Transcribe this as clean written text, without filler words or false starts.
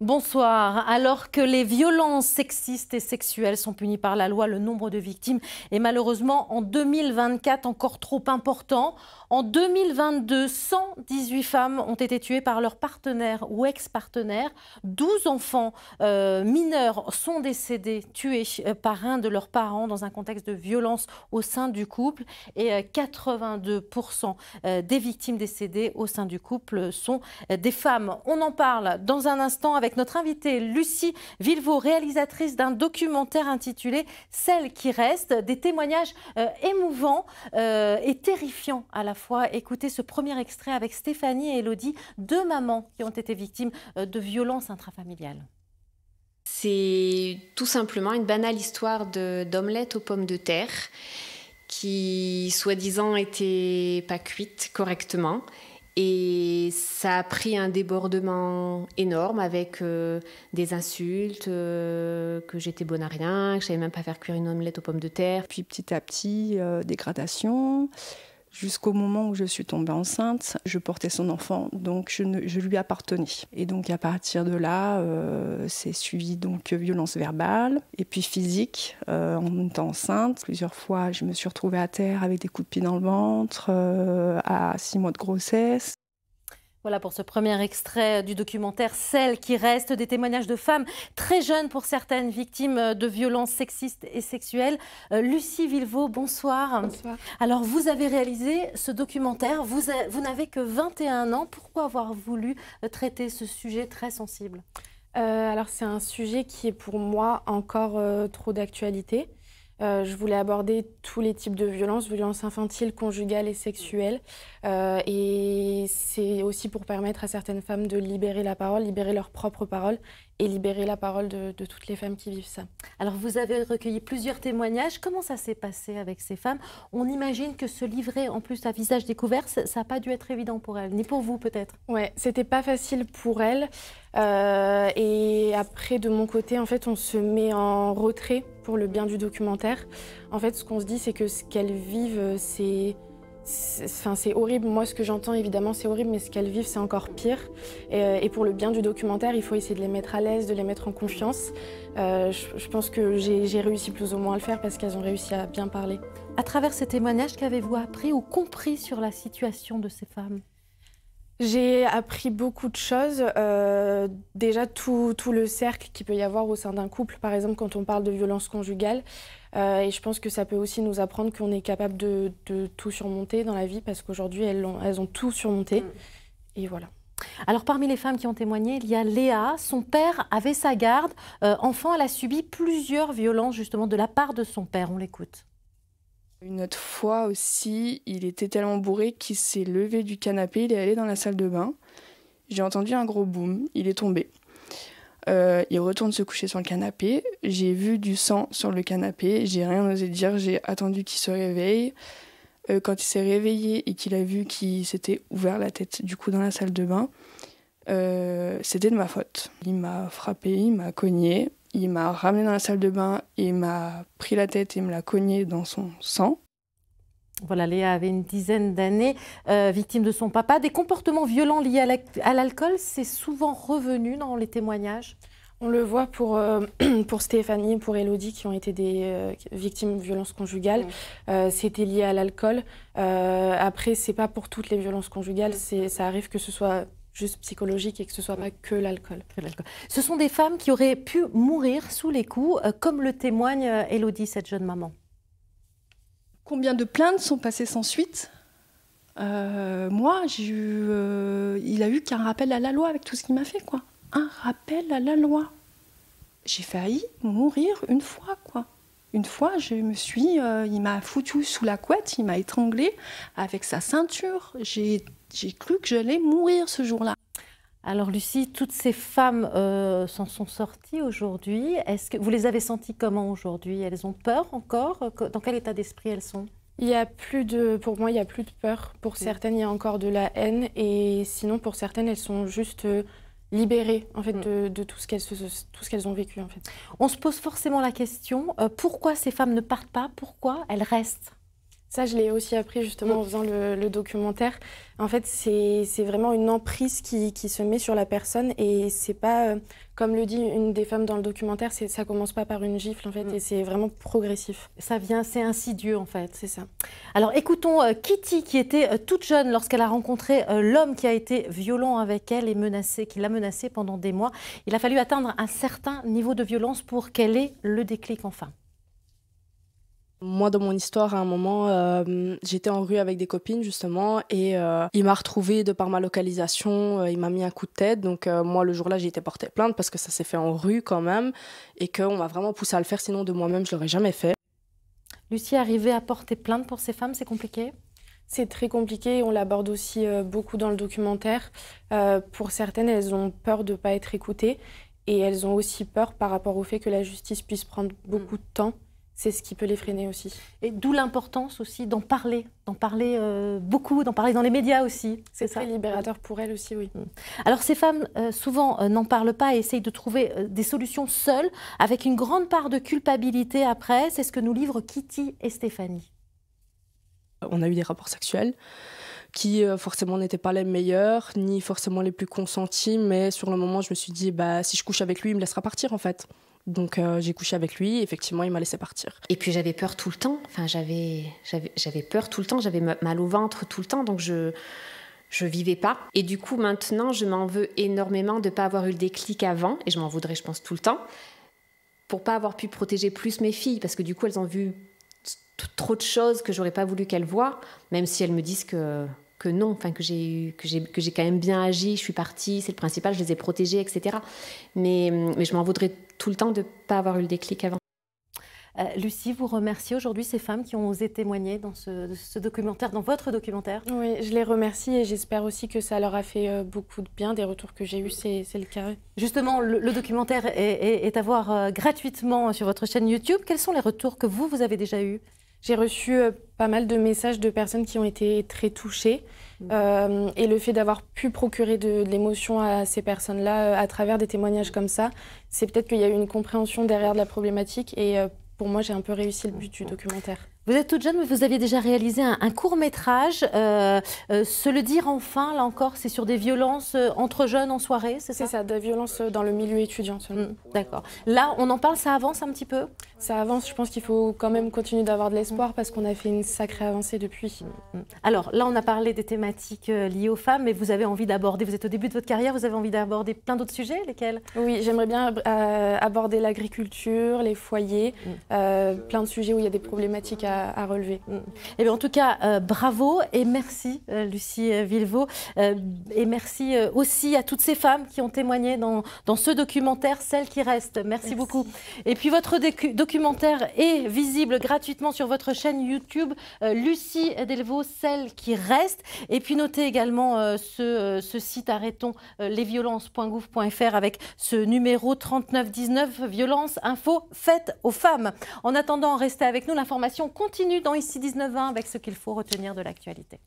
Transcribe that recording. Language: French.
Bonsoir. Alors que les violences sexistes et sexuelles sont punies par la loi, le nombre de victimes est malheureusement en 2024 encore trop important. En 2022, 118 femmes ont été tuées par leur partenaire ou ex-partenaire. 12 enfants mineurs sont décédés, tués par un de leurs parents dans un contexte de violence au sein du couple. Et 82% des victimes décédées au sein du couple sont des femmes. On en parle dans un instant avec notre invitée Lucie Villevaux, réalisatrice d'un documentaire intitulé « Celles qui restent », des témoignages émouvants et terrifiants à la fois. Écoutez ce premier extrait avec Stéphanie et Elodie, deux mamans qui ont été victimes de violences intrafamiliales. C'est tout simplement une banale histoire d'omelette aux pommes de terre qui, soi-disant, n'était pas cuite correctement. Et ça a pris un débordement énorme avec des insultes, que j'étais bonne à rien, que je savais même pas faire cuire une omelette aux pommes de terre. Puis petit à petit, dégradation, jusqu'au moment où je suis tombée enceinte. Je portais son enfant, donc je lui appartenais. Et donc à partir de là, c'est suivi donc violence verbale et puis physique en étant enceinte. Plusieurs fois, je me suis retrouvée à terre avec des coups de pied dans le ventre à 6 mois de grossesse. Voilà pour ce premier extrait du documentaire « Celles qui restent », des témoignages de femmes très jeunes pour certaines victimes de violences sexistes et sexuelles. Lucie Villevaux, bonsoir. Bonsoir. Alors vous avez réalisé ce documentaire, vous n'avez que 21 ans. Pourquoi avoir voulu traiter ce sujet très sensible? Alors c'est un sujet qui est pour moi encore trop d'actualité. Je voulais aborder tous les types de violences infantiles, conjugales et sexuelles. Et c'est aussi pour permettre à certaines femmes de libérer la parole, libérer leur propre parole et libérer la parole de toutes les femmes qui vivent ça. Alors vous avez recueilli plusieurs témoignages. Comment ça s'est passé avec ces femmes? On imagine que se livrer en plus à visage découvert, ça n'a pas dû être évident pour elles, ni pour vous peut-être. Ouais, c'était pas facile pour elles. Et après, de mon côté, en fait, on se met en retrait pour le bien du documentaire. En fait, ce qu'on se dit, c'est que ce qu'elles vivent, c'est horrible. Moi, ce que j'entends, évidemment, c'est horrible, mais ce qu'elles vivent, c'est encore pire. Et pour le bien du documentaire, il faut essayer de les mettre à l'aise, de les mettre en confiance. Je pense que j'ai réussi plus ou moins à le faire parce qu'elles ont réussi à bien parler. À travers ces témoignages, qu'avez-vous appris ou compris sur la situation de ces femmes? J'ai appris beaucoup de choses. Déjà, tout le cercle qu'il peut y avoir au sein d'un couple, par exemple, quand on parle de violence conjugale. Et je pense que ça peut aussi nous apprendre qu'on est capable de tout surmonter dans la vie, parce qu'aujourd'hui, elles ont tout surmonté. Et voilà. Alors, parmi les femmes qui ont témoigné, il y a Léa. Son père avait sa garde. Enfant, elle a subi plusieurs violences, justement, de la part de son père. On l'écoute. Une autre fois aussi, il était tellement bourré qu'il s'est levé du canapé, il est allé dans la salle de bain. J'ai entendu un gros boum, il est tombé. Il retourne se coucher sur le canapé. J'ai vu du sang sur le canapé, j'ai rien osé dire, j'ai attendu qu'il se réveille. Quand il s'est réveillé et qu'il a vu qu'il s'était ouvert la tête du coup dans la salle de bain, c'était de ma faute. Il m'a frappé, il m'a cogné. Il m'a ramené dans la salle de bain et il m'a pris la tête et me l'a cogné dans son sang. Voilà, Léa avait une dizaine d'années, victime de son papa. Des comportements violents liés à l'alcool, c'est souvent revenu dans les témoignages. On le voit pour Stéphanie, pour Elodie, qui ont été des victimes de violences conjugales. C'était lié à l'alcool. Après, c'est pas pour toutes les violences conjugales. Ça arrive que ce soit juste psychologique et que ce soit pas que l'alcool. Ce sont des femmes qui auraient pu mourir sous les coups, comme le témoigne Elodie, cette jeune maman. Combien de plaintes sont passées sans suite? Moi, il a eu qu'un rappel à la loi avec tout ce qu'il m'a fait, quoi. Un rappel à la loi. J'ai failli mourir une fois, quoi. Une fois, il m'a foutu sous la couette, il m'a étranglée avec sa ceinture. J'ai cru que j'allais mourir ce jour-là. Alors Lucie, toutes ces femmes s'en sont sorties aujourd'hui. Est-ce que vous les avez senties comment aujourd'hui? Elles ont peur encore? Dans quel état d'esprit elles sont? Pour moi, il n'y a plus de peur. Pour certaines, il y a encore de la haine. Et sinon, pour certaines, elles sont juste libérées en fait, de tout ce qu'elles ont vécu. En fait. On se pose forcément la question, pourquoi ces femmes ne partent pas? Pourquoi elles restent? Ça, je l'ai aussi appris justement en faisant le documentaire. En fait, c'est vraiment une emprise qui se met sur la personne et c'est pas, comme le dit une des femmes dans le documentaire, ça commence pas par une gifle en fait et c'est vraiment progressif. Ça vient, c'est insidieux en fait. C'est ça. Alors écoutons Kitty qui était toute jeune lorsqu'elle a rencontré l'homme qui a été violent avec elle et menacé, qui l'a menacée pendant des mois. Il a fallu atteindre un certain niveau de violence pour qu'elle ait le déclic enfin. Moi, dans mon histoire, à un moment, j'étais en rue avec des copines, justement, et il m'a retrouvée de par ma localisation, il m'a mis un coup de tête. Donc, moi, le jour-là, j'ai été porter plainte parce que ça s'est fait en rue quand même, et qu'on m'a vraiment poussé à le faire, sinon de moi-même, je ne l'aurais jamais fait. Lucie, arriver à porter plainte pour ces femmes, c'est compliqué ? C'est très compliqué, on l'aborde aussi beaucoup dans le documentaire. Pour certaines, elles ont peur de ne pas être écoutées, et elles ont aussi peur par rapport au fait que la justice puisse prendre beaucoup de temps. C'est ce qui peut les freiner aussi. Et d'où l'importance aussi d'en parler beaucoup, d'en parler dans les médias aussi. C'est très libérateur pour elles aussi, oui. Alors ces femmes, souvent, n'en parlent pas et essayent de trouver des solutions seules, avec une grande part de culpabilité après. C'est ce que nous livrent Kitty et Stéphanie. On a eu des rapports sexuels qui forcément n'étaient pas les meilleurs, ni forcément les plus consentis, mais sur le moment, je me suis dit, si je couche avec lui, il me laissera partir en fait. Donc j'ai couché avec lui, et effectivement il m'a laissé partir. Et puis j'avais peur tout le temps, j'avais peur tout le temps, j'avais mal au ventre tout le temps, donc je vivais pas. Et du coup maintenant je m'en veux énormément de ne pas avoir eu le déclic avant, et je m'en voudrais je pense tout le temps, pour pas avoir pu protéger plus mes filles, parce que du coup elles ont vu trop de choses que j'aurais pas voulu qu'elles voient, même si elles me disent que non, que j'ai quand même bien agi, je suis partie, c'est le principal, je les ai protégées, etc. Mais je m'en voudrais tout le temps de ne pas avoir eu le déclic avant. Lucie, vous remerciez aujourd'hui ces femmes qui ont osé témoigner dans ce documentaire, dans votre documentaire. Oui, je les remercie et j'espère aussi que ça leur a fait beaucoup de bien. Des retours que j'ai eus, c'est le cas. Justement, le documentaire est à voir gratuitement sur votre chaîne YouTube. Quels sont les retours que vous avez déjà eus ? J'ai reçu pas mal de messages de personnes qui ont été très touchées. Et le fait d'avoir pu procurer de l'émotion à ces personnes-là à travers des témoignages comme ça, c'est peut-être qu'il y a eu une compréhension derrière de la problématique. Et pour moi, j'ai un peu réussi le but du documentaire. Vous êtes toute jeune, mais vous aviez déjà réalisé un court-métrage. Se le dire enfin, là encore, c'est sur des violences entre jeunes en soirée, c'est ça ? C'est ça, des violences dans le milieu étudiant seulement. D'accord. Là, on en parle, ça avance un petit peu ? Ça avance, je pense qu'il faut quand même continuer d'avoir de l'espoir parce qu'on a fait une sacrée avancée depuis. Alors là, on a parlé des thématiques liées aux femmes, mais vous avez envie d'aborder, vous êtes au début de votre carrière, vous avez envie d'aborder plein d'autres sujets, lesquels ? Oui, j'aimerais bien aborder l'agriculture, les foyers, plein de sujets où il y a des problématiques à relever. Eh bien, en tout cas, bravo et merci Lucie Villevaux. Et merci aussi à toutes ces femmes qui ont témoigné dans ce documentaire, Celles qui restent. Merci beaucoup. Et puis votre documentaire est visible gratuitement sur votre chaîne YouTube, Lucie Delvaux, Celles qui restent. Et puis notez également ce site arrêtonslesviolences.gouv.fr avec ce numéro 3919, Violence Info Faites aux femmes. En attendant, restez avec nous, l'information continue dans Ici 19-20 avec ce qu'il faut retenir de l'actualité.